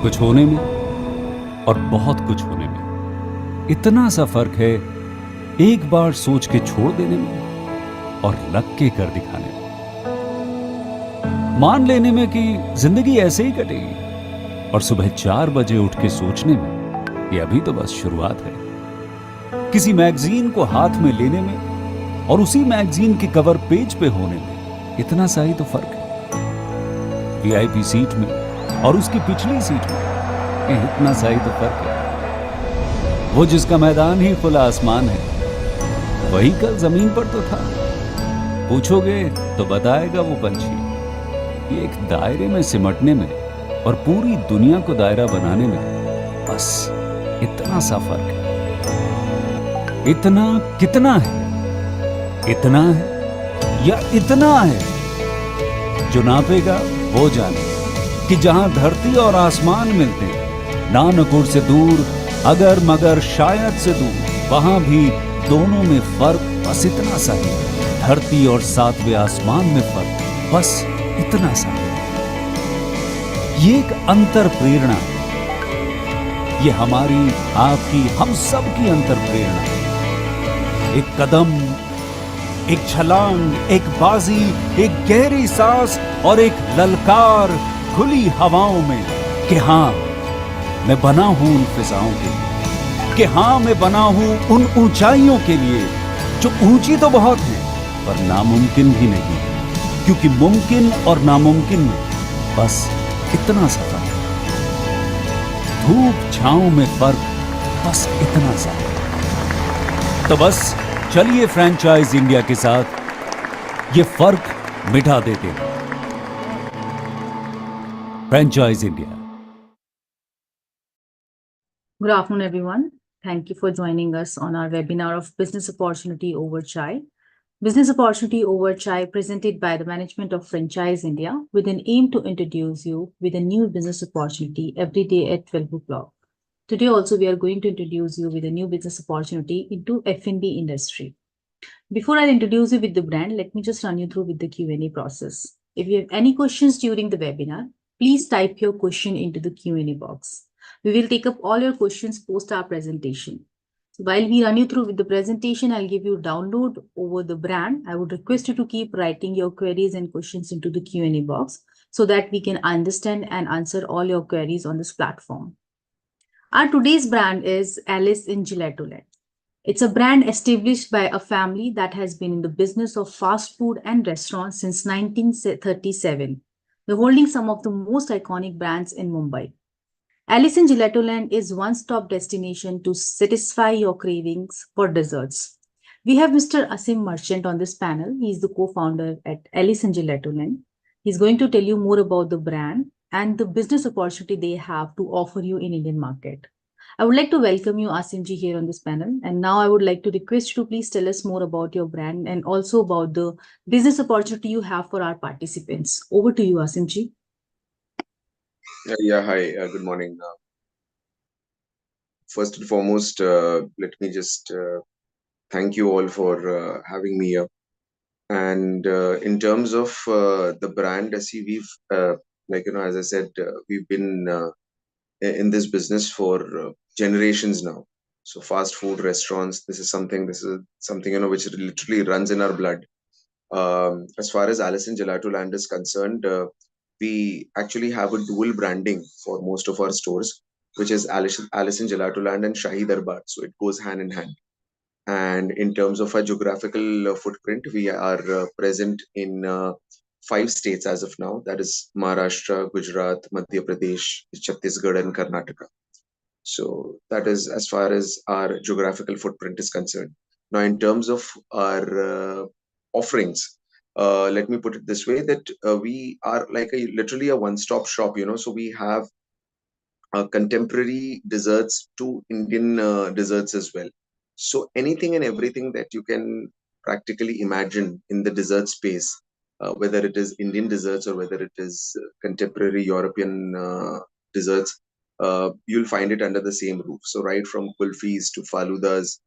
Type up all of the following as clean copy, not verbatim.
कुछ होने में और बहुत कुछ होने में इतना सा फर्क है, एक बार सोच के छोड़ देने में और लग के कर दिखाने में। मान लेने में कि जिंदगी ऐसे ही कटेगी और सुबह 4 बजे उठ के सोचने में ये अभी तो बस शुरुआत है। किसी मैगजीन को हाथ में लेने में और उसी मैगजीन के कवर पेज पे होने में इतना सा ही तो फर्क है। वीआईपी सीट में और उसकी पिछली सीट में इतना सा ही तो फर्क है। वो जिसका मैदान ही खुला आसमान है, वही कल जमीन पर तो था। पूछोगे तो बताएगा वो पंछी। ये एक दायरे में सिमटने में और पूरी दुनिया को दायरा बनाने में बस इतना सा फर्क है। इतना कितना है? इतना है या इतना है? जो नापेगा वो जाने कि जहां धरती और आसमान मिलते हैं, नानकुर से दूर, अगर मगर शायद से दूर, वहां भी दोनों में फर्क बस इतना सा है। धरती और 7वें आसमान में फर्क बस इतना सा है। ये एक अंतर प्रेरणा है। ये हमारी, आपकी, हम सब की अंतर प्रेरणा है। एक कदम, एक छलांग, एक बाजी, एक गहरी सांस और एक ललकार खुली हवाओं में कि हाँ मैं बना हूं उन फिजाओं के लिए, कि हाँ मैं बना हूं उन ऊंचाइयों के लिए जो ऊंची तो बहुत है पर नामुमकिन भी नहीं, क्योंकि मुमकिन और नामुमकिन में बस इतना सा फर्क है। धूप छांव में फर्क बस इतना सा है। तो बस चलिए फ्रेंचाइज इंडिया के साथ ये फर्क मिटा देते हैं। Franchise India. Good afternoon, everyone. Thank you for joining us on our webinar of Business Opportunity Over Chai. Business Opportunity Over Chai presented by the management of Franchise India with an aim to introduce you with a new business opportunity every day at 12 o'clock. Today also we are going to introduce you with a new business opportunity into F&B industry. Before I introduce you with the brand, let me just run you through with the Q&A process. If you have any questions during the webinar, please type your question into the Q&A box. We will take up all your questions post our presentation. So while we run you through with the presentation, I'll give you download over the brand. I would request you to keep writing your queries and questions into the Q&A box so that we can understand and answer all your queries on this platform. Our today's brand is Alice in Gelato Land. It's a brand established by a family that has been in the business of fast food and restaurants since 1937. They're holding some of the most iconic brands in Mumbai. Alice in Gelato Land is one-stop destination to satisfy your cravings for desserts. We have Mr. Asim Merchant on this panel. He is the co-founder at Alice in Gelato Land. He's going to tell you more about the brand and the business opportunity they have to offer you in Indian market. I would like to welcome you, Asimji, here on this panel. And now I would like to request you to please tell us more about your brand and also about the business opportunity you have for our participants. Over to you, Asimji. Yeah, hi, good morning. First and foremost, let me just thank you all for having me here. And in terms of the brand, see, we've, as I said, we've been in this business for generations now. So fast food restaurants, this is something, which literally runs in our blood. As far as Alice in Gelato Land is concerned, we actually have a dual branding for most of our stores, which is Alice in Gelato Land and Shahi Darbar. So it goes hand in hand. And in terms of our geographical footprint, we are present in 5 states as of now. That is Maharashtra, Gujarat, Madhya Pradesh, Chhattisgarh, and Karnataka. So that is as far as our geographical footprint is concerned. Now, in terms of our offerings, let me put it this way: that we are like literally a one-stop shop. So we have contemporary desserts to Indian desserts as well. So anything and everything that you can practically imagine in the dessert space, whether it is Indian desserts or whether it is contemporary European desserts, you'll find it under the same roof. So right from kulfis to faludas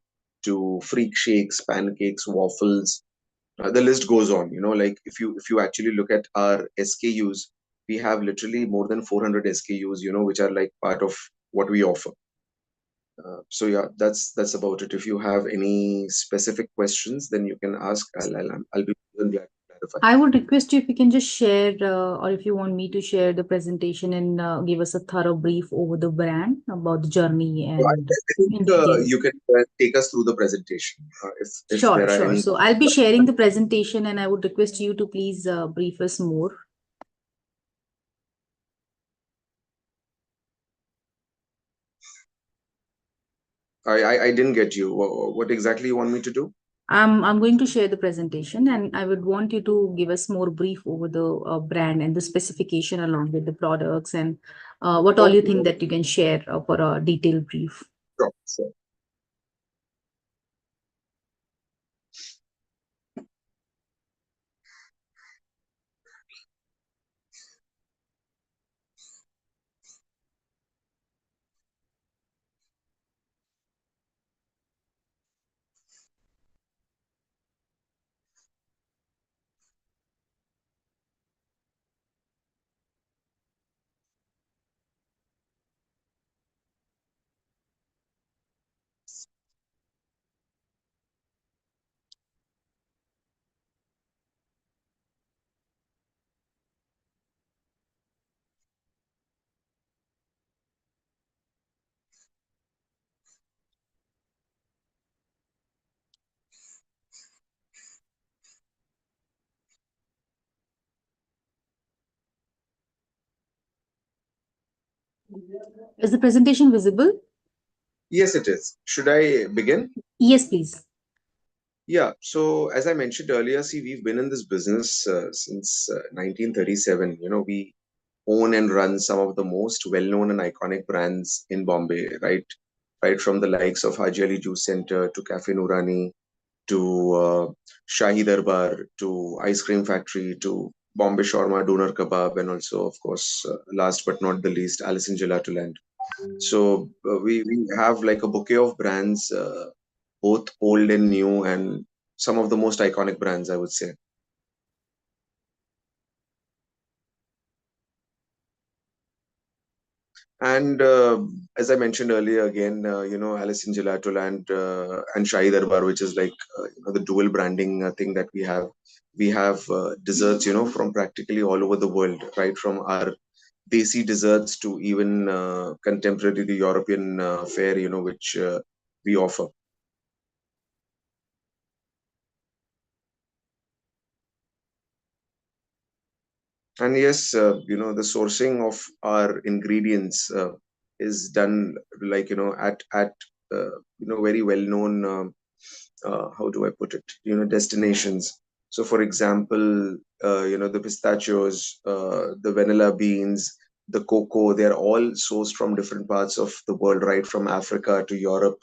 to freak shakes, pancakes, waffles, the list goes on. Like if you actually look at our SKUs, we have literally more than 400 SKUs, which are like part of what we offer. So yeah, that's about it. If you have any specific questions, then you can ask. I'll be more than glad to clarify. I would request you if you can just share, or if you want me to share the presentation and give us a thorough brief over the brand about the journey So and I think in detail. you can take us through the presentation if Sure, there are sure. any. So I'll be sharing the presentation and I would request you to please brief us more. I didn't get you. What exactly you want me to do? I'm going to share the presentation and I would want you to give us more brief over the brand and the specification along with the products and what all you Okay, think that you can share for a detailed brief. sure, sure. Is the presentation visible? Yes, it is. Should I begin? Yes, please. Yeah. So as I mentioned earlier, see, we've been in this business since 1937. We own and run some of the most well-known and iconic brands in Bombay, right? Right from the likes of Haji Juice Center to Cafe Noorani to Shahi Darbar to Ice Cream Factory to Bombay Shawarma, Doner Kebab, and also, of course, last but not the least, Alice in Gelato Land. So we have like a bouquet of brands, both old and new, and some of the most iconic brands, I would say. And as I mentioned earlier, again, Alice in Gelato Land and Shahi Darbar, which is like the dual branding thing that we have. We have desserts, from practically all over the world, right? From our desi desserts to even contemporary the European fare, which we offer. And yes, the sourcing of our ingredients is done like at very well known. How do I put it? Destinations. So, for example, the pistachios, the vanilla beans, the cocoa, they're all sourced from different parts of the world, right? From Africa to Europe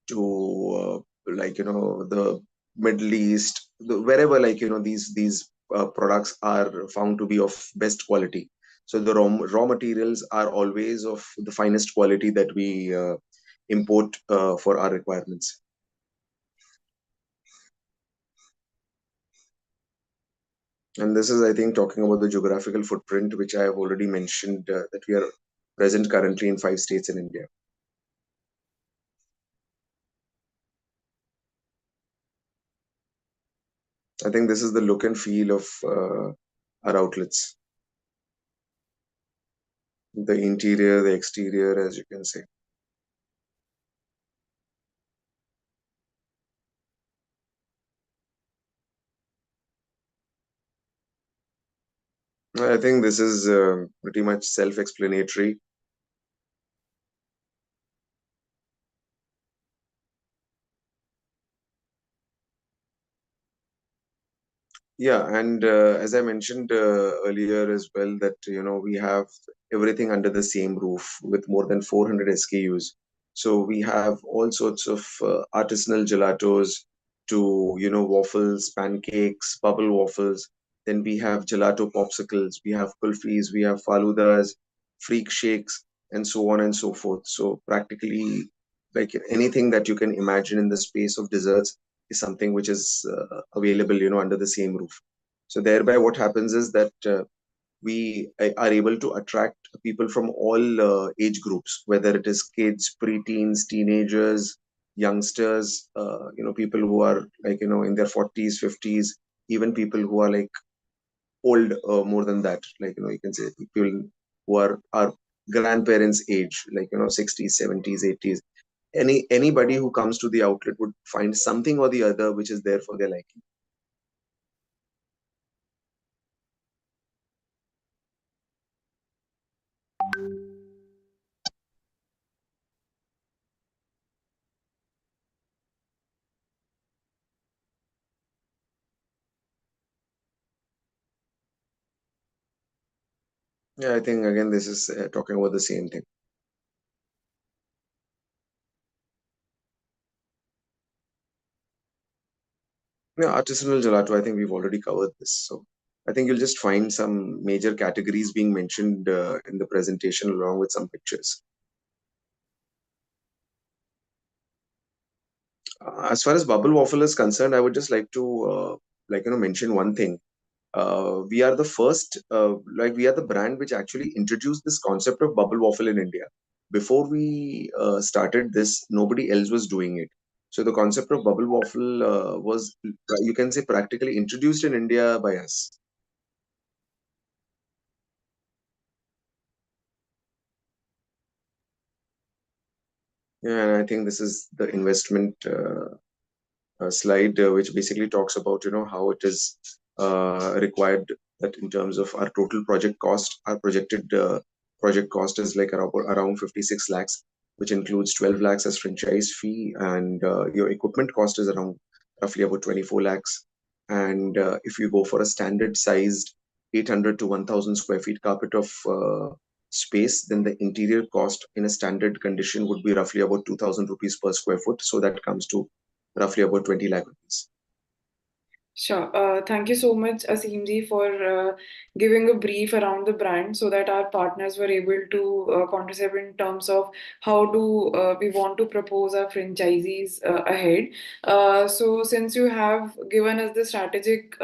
to the Middle East, wherever these products are found to be of best quality. So the raw materials are always of the finest quality that we import for our requirements. And this is, I think, talking about the geographical footprint, which I have already mentioned that we are present currently in 5 states in India. I think this is the look and feel of our outlets, the interior, the exterior, as you can say. I think this is pretty much self-explanatory. Yeah, and as I mentioned earlier as well, that we have everything under the same roof with more than 400 SKUs. So we have all sorts of artisanal gelatos to waffles, pancakes, bubble waffles. Then we have gelato popsicles, we have kulfis, we have faludas, freak shakes, and so on and so forth. So practically, like anything that you can imagine in the space of desserts is something which is available, under the same roof. So thereby, what happens is that are able to attract people from all age groups, whether it is kids, preteens, teenagers, youngsters, people who are like, in their 40s, 50s, even people who are like old, more than that, like, you can say people who are our grandparents' age, like, 60s, 70s, 80s. Anybody who comes to the outlet would find something or the other which is there for their liking. Yeah, I think again this is talking about the same thing. Yeah, artisanal gelato, I think we've already covered this. So I think you'll just find some major categories being mentioned in the presentation along with some pictures. As far as bubble waffle is concerned, I would just like to mention one thing. We are the first, we are the brand which actually introduced this concept of bubble waffle in India. Before we started this, nobody else was doing it. So the concept of bubble waffle was, you can say, practically introduced in India by us. Yeah, and I think this is the investment slide, which basically talks about how it is required, that in terms of our total project cost, our projected project cost is like around 56 lakhs, which includes 12 lakhs as franchise fee, and your equipment cost is around roughly about 24 lakhs. And if you go for a standard sized 800 to 1000 square feet carpet of space, then the interior cost in a standard condition would be roughly about 2000 rupees per square foot. So that comes to roughly about 20 lakh rupees. Sure. Thank you so much, Asimji, for giving a brief around the brand so that our partners were able to contribute in terms of how do we want to propose our franchisees ahead. So, since you have given us the strategic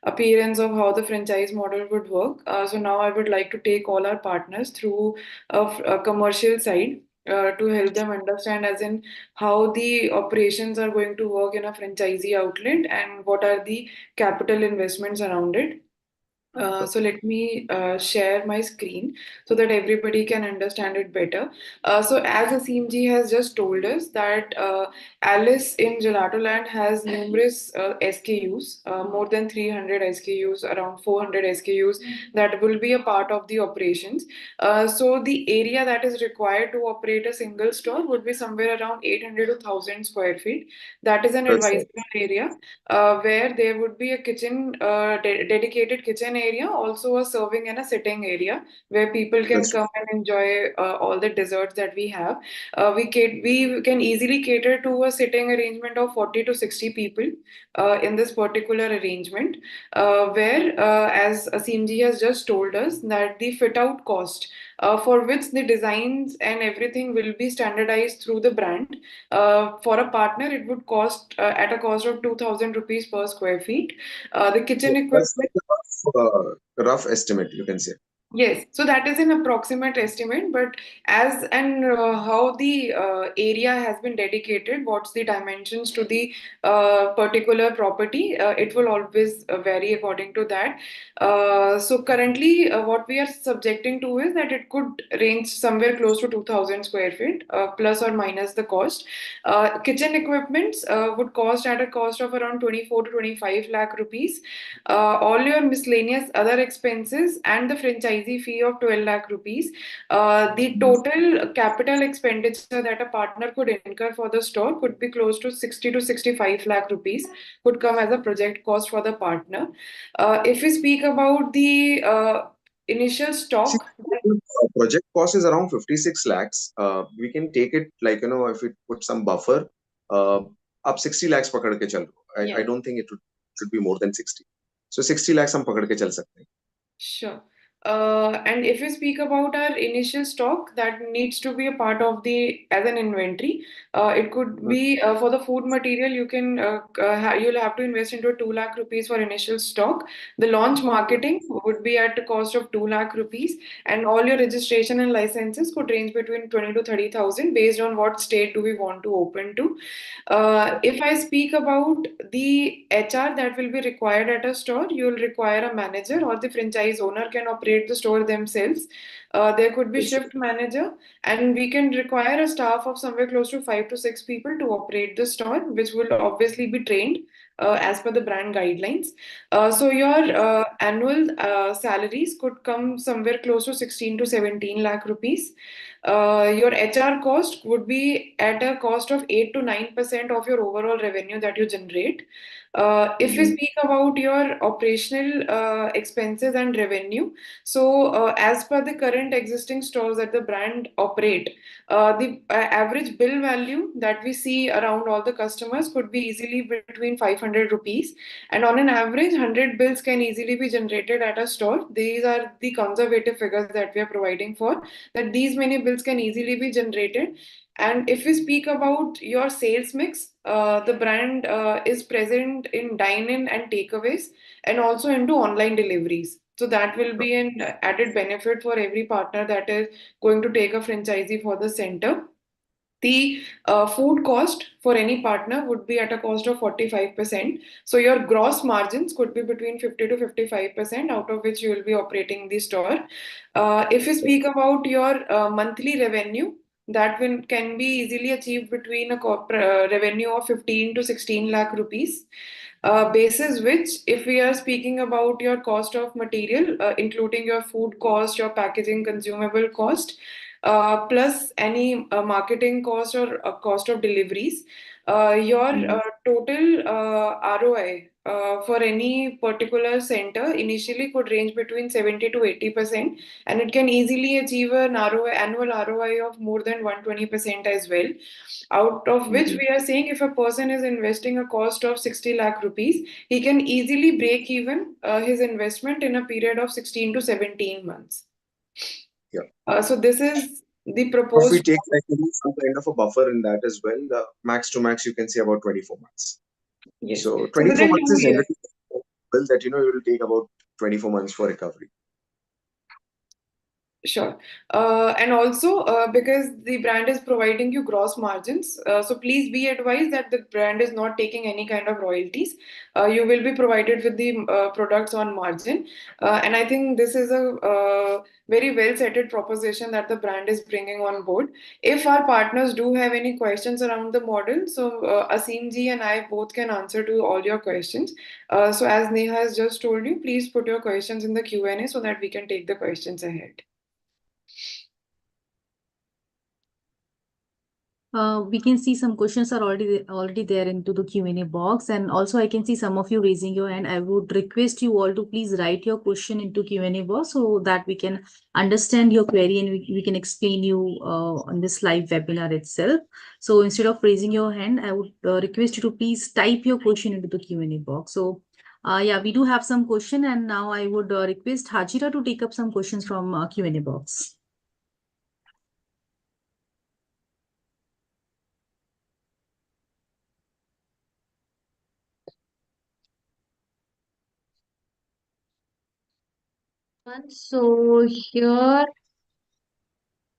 appearance of how the franchise model would work, so now I would like to take all our partners through a commercial side. To help them understand, as in how the operations are going to work in a franchisee outlet and what are the capital investments around it. So let me share my screen so that everybody can understand it better. So as Asim ji has just told us that Alice in Gelato Land has numerous SKUs, more than 300 SKUs, around 400 SKUs that will be a part of the operations. So the area that is required to operate a single store would be somewhere around 800 to 1000 square feet. That is an That's right. advisable area where there would be a kitchen, dedicated kitchen area, also a serving and a sitting area where people can That's come and enjoy all the desserts that we have. We can easily cater to a sitting arrangement of 40 to 60 people in this particular arrangement, where, as Asimji has just told us, that the fit out cost for which the designs and everything will be standardized through the brand. For a partner, it would cost at a cost of 2000 rupees per square feet. The kitchen that's equipment. like a rough estimate, you can say. Yes, so that is an approximate estimate, but as and how the area has been dedicated, what's the dimensions to the particular property, it will always vary according to that. So currently, what we are subjecting to is that it could range somewhere close to 2000 square feet, plus or minus the cost. Kitchen equipments would cost at a cost of around 24 to 25 lakh rupees. All your miscellaneous other expenses and the franchisee fee of 12 lakh rupees. The total capital expenditure that a partner could incur for the store could be close to 60 to 65 lakh rupees, could come as a project cost for the partner. If we speak about the initial See, stock. project cost is around 56 lakhs. We can take it like, if we put some buffer, uh, up 60 lakhs pakad ke chal. I Yeah. don't think it should be more than 60. So 60 lakhs हम पकड़ के चल सकते हैं. Sure. And if we speak about our initial stock that needs to be a part of the as an inventory, it could be for the food material. You'll have to invest into 2 lakh rupees for initial stock. The launch marketing would be at a cost of 2 lakh rupees, and all your registration and licenses could range between 20 to 30,000 based on what state do we want to open to. If I speak about the HR that will be required at a store, you will require a manager, or the franchise owner can operate the store themselves. There could be Yes, sir. shift manager, and we can require a staff of somewhere close to 5 to 6 people to operate the store, which will obviously be trained as per the brand guidelines. So your annual salaries could come somewhere close to 16 to 17 lakh rupees. Your HR cost would be at a cost of 8 to 9% of your overall revenue that you generate. If we Mhm. speak about your operational expenses and revenue, so as per the current existing stores that the brand operate, the average bill value that we see around all the customers could be easily between 500 rupees, and on an average 100 bills can easily be generated at a store. These are the conservative figures that we are providing for, that these many bills can easily be generated. And if we speak about your sales mix, the brand is present in dine-in and takeaways, and also into online deliveries. So that will be an added benefit for every partner that is going to take a franchisee for the center. The food cost for any partner would be at a cost of 45%. So your gross margins could be between 50 to 55%, out of which you will be operating the store. If you speak about your monthly revenue, that can be easily achieved between a revenue of 15 to 16 lakh rupees. Basis which, if we are speaking about your cost of material, including your food cost, your packaging consumable cost, plus any marketing cost or cost of deliveries, your Mhm. total ROI for any particular center initially could range between 70 to 80%, and it can easily achieve an ROI, annual ROI of more than 120% as well. Out of which Mhm. we are saying if a person is investing a cost of 60 lakh rupees, he can easily break even his investment in a period of 16 to 17 months. Yeah. So this is the If we proposed. take like some kind of a buffer in that as well, max to max, you can say about 24 months. Yes. So So 24 within months two is years. generally well that it will take about 24 months for recovery. Sure. And also, because the brand is providing you gross margins, so please be advised that the brand is not taking any kind of royalties. You will be provided with the products on margin. And I think this is a very well setted proposition that the brand is bringing on board. If our partners do have any questions around the model, so Asim ji and I both can answer to all your questions. So as Neha has just told you, please put your questions in the Q&A so that we can take the questions ahead. We can see some questions are already there into the Q&A box, and also I can see some of you raising your hand. I would request you all to please write your question into Q&A box so that we can understand your query and we can explain you on this live webinar itself. So instead of raising your hand, I would request you to please type your question into the Q&A box. So yeah, we do have some question, and now I would request Hajira to take up some questions from Q&A box. So here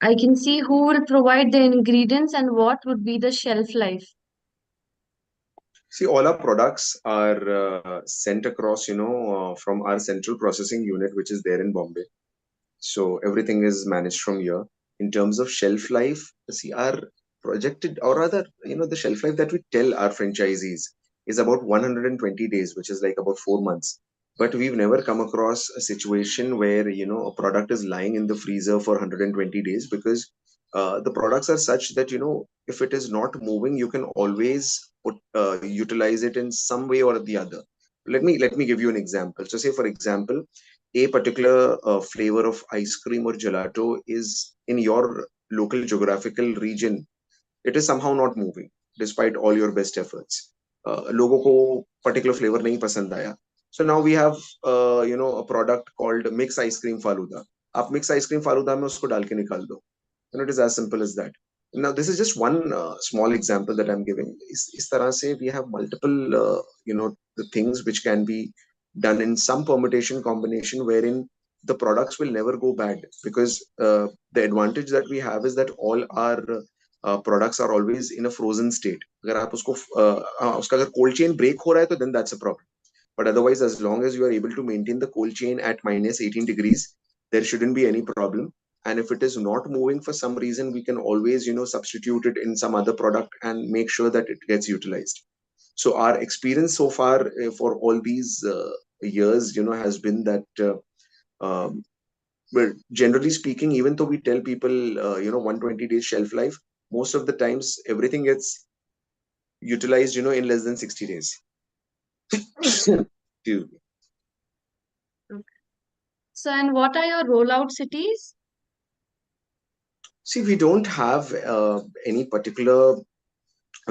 I can see who will provide the ingredients and what would be the shelf life. See, all our products are sent across, from our central processing unit, which is there in Bombay. So everything is managed from here. In terms of shelf life, see, our projected, or rather, the shelf life that we tell our franchisees is about 120 days, which is like about 4 months. But we've never come across a situation where, a product is lying in the freezer for 120 days, because the products are such that, if it is not moving, you can always utilize it in some way or the other. Let me give you an example. So say, for example, a particular flavor of ice cream or gelato is in your local geographical region, it is somehow not moving despite all your best efforts. लोगों को particular flavor नहीं पसंद आया, So now we have a product called mix ice cream faluda. आप mix ice cream faluda में उसको डाल के निकाल दो. It is as simple as that. Now, this is just one small example that I'm giving. इस तरह से we have multiple, the things which can be done in some permutation combination wherein the products will never go bad, because the advantage that we have is that all our products are always in a frozen state. अगर आप उसका अगर cold chain break हो रहा है तो then that's a problem. But otherwise, as long as you are able to maintain the cold chain at minus 18 degrees, there shouldn't be any problem. And if it is not moving for some reason, we can always, substitute it in some other product and make sure that it gets utilized. So our experience so far for all these years, has been that, well, generally speaking, even though we tell people, 120 days shelf life, most of the times everything gets utilized, in less than 60 days. Excuse me. So, and what are your rollout cities? See, we don't have any particular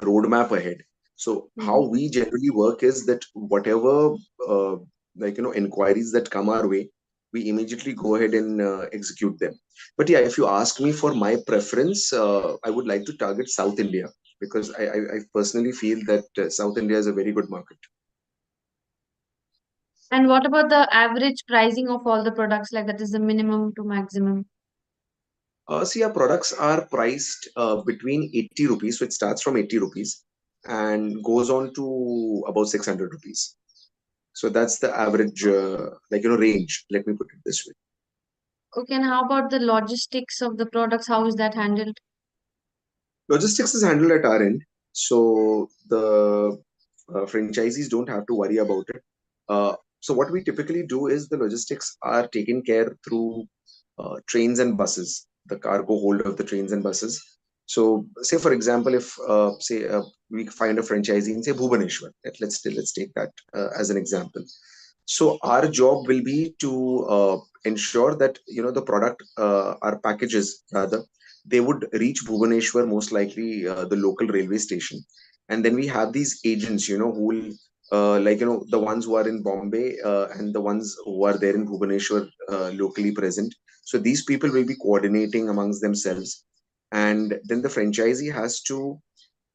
roadmap ahead. So how we generally work is that whatever uh, inquiries that come our way, we immediately go ahead and execute them. But yeah, if you ask me for my preference, I would like to target South India, because I personally feel that South India is a very good market. And what about the average pricing of all the products? Like that is the minimum to maximum. See, our products are priced between 80 rupees. So it starts from 80 rupees and goes on to about 600 rupees. So that's the average, range. Let me put it this way. Okay, and how about the logistics of the products? How is that handled? Logistics is handled at our end. So the franchisees don't have to worry about it. So what we typically do is the logistics are taken care through trains and buses, the cargo hold of the trains and buses. So, say for example, if we find a franchisee in say Bhubaneswar, let's take that as an example. So our job will be to ensure that the product, our packages rather, they would reach Bhubaneswar, most likely the local railway station, and then we have these agents, who will the ones who are in Bombay and the ones who are there in Bhubaneswar locally present. So these people will be coordinating amongst themselves, and then the franchisee has to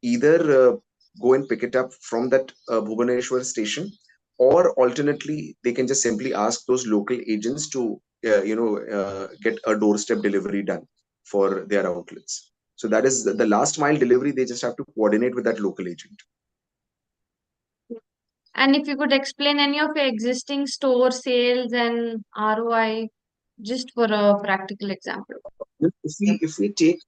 either go and pick it up from that Bhubaneswar station, or alternately, they can just simply ask those local agents to, get a doorstep delivery done for their outlets. So that is the last mile delivery. They just have to coordinate with that local agent. And if you could explain any of your existing store sales and ROI, just for a practical example. If we take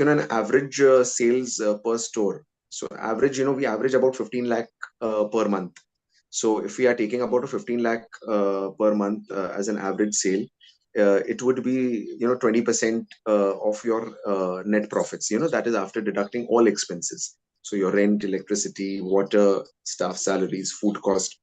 an average sales per store. So average, we average about 15 lakh per month. So if we are taking about a 15 lakh per month as an average sale, it would be 20% of your net profits. That is after deducting all expenses. So your rent, electricity, water, staff salaries, food cost.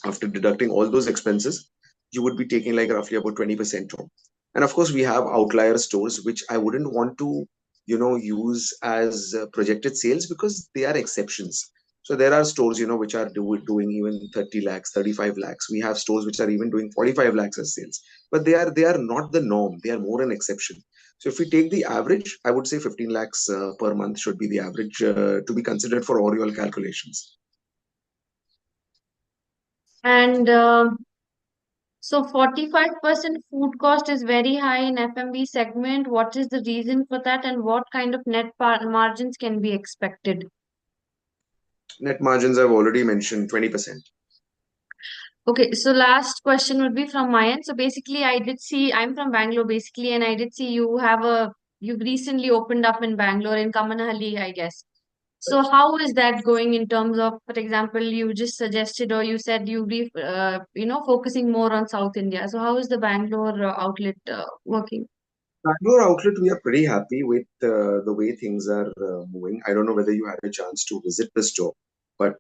After deducting all those expenses, you would be taking like roughly about 20% home. And of course, we have outlier stores, which I wouldn't want to, use as projected sales, because they are exceptions. So there are stores, which are doing even 30 lakhs, 35 lakhs. We have stores which are even doing 45 lakhs as sales, but they are not the norm. They are more an exception. So if we take the average, I would say 15 lakhs per month should be the average to be considered for all your calculations. And so 45% food cost is very high in F&B segment. What is the reason for that, and what kind of net margins can be expected? Net margins I've already mentioned, 20%. Okay, so last question would be from my end. So basically, I did see, I'm from Bangalore basically, and I did see you've recently opened up in Bangalore in Kamanahalli, I guess. So how is that going in terms of, for example, you just suggested or you said focusing more on South India. So how is the Bangalore outlet working? Bangalore outlet, we are pretty happy with the way things are moving. I don't know whether you had a chance to visit the store, but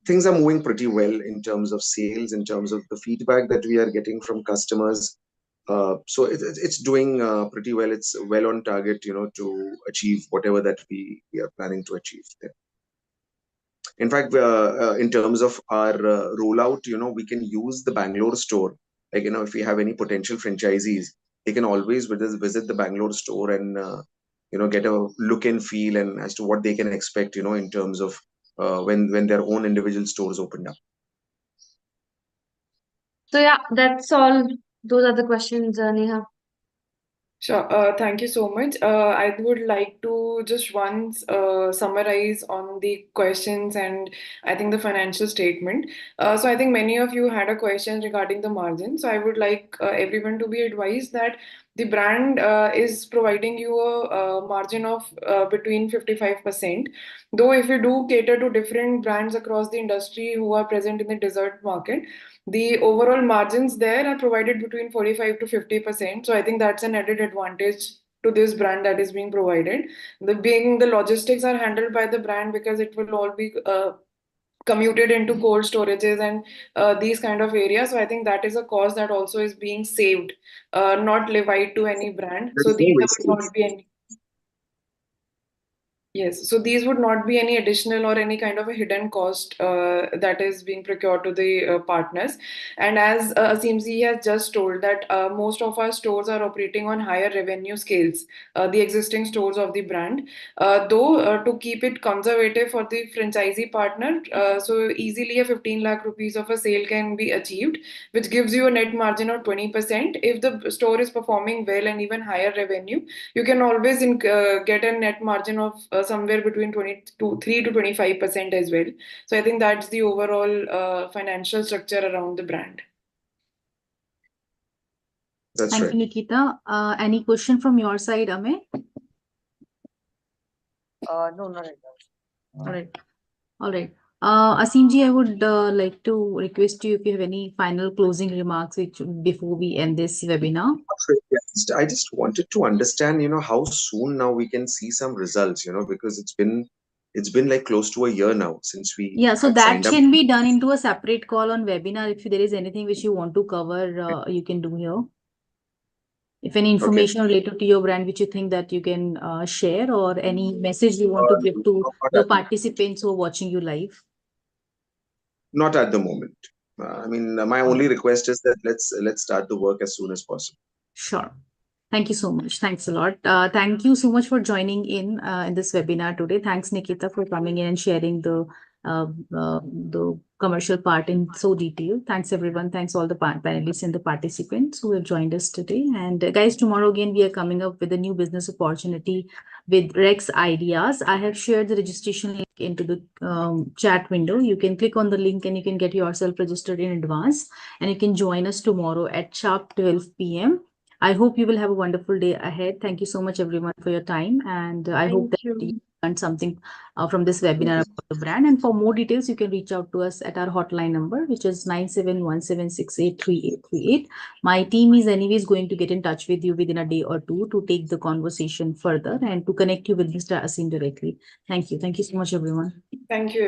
things are moving pretty well in terms of sales, in terms of the feedback that we are getting from customers. So it's doing pretty well. It's well on target, to achieve whatever that we are planning to achieve there. In fact, in terms of our rollout, we can use the Bangalore store. Like, if we have any potential franchisees, they can always visit the Bangalore store and, get a look and feel and as to what they can expect, in terms of when their own individual stores opened up. So yeah, that's all. Those are the questions, Neha. Sure. Thank you so much. I would like to just once summarize on the questions and I think the financial statement. So I think many of you had a question regarding the margin. So I would like everyone to be advised that the brand is providing you a margin of between 55%. Though if you do cater to different brands across the industry who are present in the dessert market, the overall margins there are provided between 45 to 50%. So I think that's an added advantage to this brand that is being provided. The logistics are handled by the brand because it will all be commuted into cold storages and these kind of areas. So I think that is a cost that also is being saved, not levied to any brand. There So is no these would wastage. not be any. Yes, so these would not be any additional or any kind of a hidden cost that is being procured to the partners. And as Asimzi has just told that most of our stores are operating on higher revenue scales, the existing stores of the brand. Though to keep it conservative for the franchisee partner, so easily a 15 lakh rupees of a sale can be achieved, which gives you a net margin of 20%. If the store is performing well and even higher revenue, you can always get a net margin of somewhere between 23 to 25% as well. So I think that's the overall financial structure around the brand. That's Thank right. you, Nikita. Any question from your side, Amey? No, not at all. All right. All right. Asimji, I would like to request you if you have any final closing remarks before we end this webinar. I just wanted to understand, how soon now we can see some results, because it's been like close to a year now since we Yeah, so had that signed up. can be done into a separate call on webinar. If there is anything which you want to cover, you can do here. If any information related to your brand which you think that you can share, or any message you want to give to the participants who are watching you live. Not at the moment. My only request is that let's start the work as soon as possible. Sure. Thank you so much. Thanks a lot. Thank you so much for joining in this webinar today. Thanks, Nikita, for coming in and sharing the commercial part in so detail. Thanks, everyone. Thanks all the panelists and the participants who have joined us today. And guys, tomorrow again, we are coming up with a new business opportunity with Rex Ideas. I have shared the registration link into the chat window. You can click on the link and you can get yourself registered in advance. And you can join us tomorrow at sharp 12 p.m. I hope you will have a wonderful day ahead. Thank you so much, everyone, for your time. And I hope that you learned something from this webinar about the brand. And for more details, you can reach out to us at our hotline number, which is 9717683838. My team is anyways going to get in touch with you within a day or two to take the conversation further and to connect you with Mr. Asim directly. Thank you. Thank you so much, everyone. Thank you.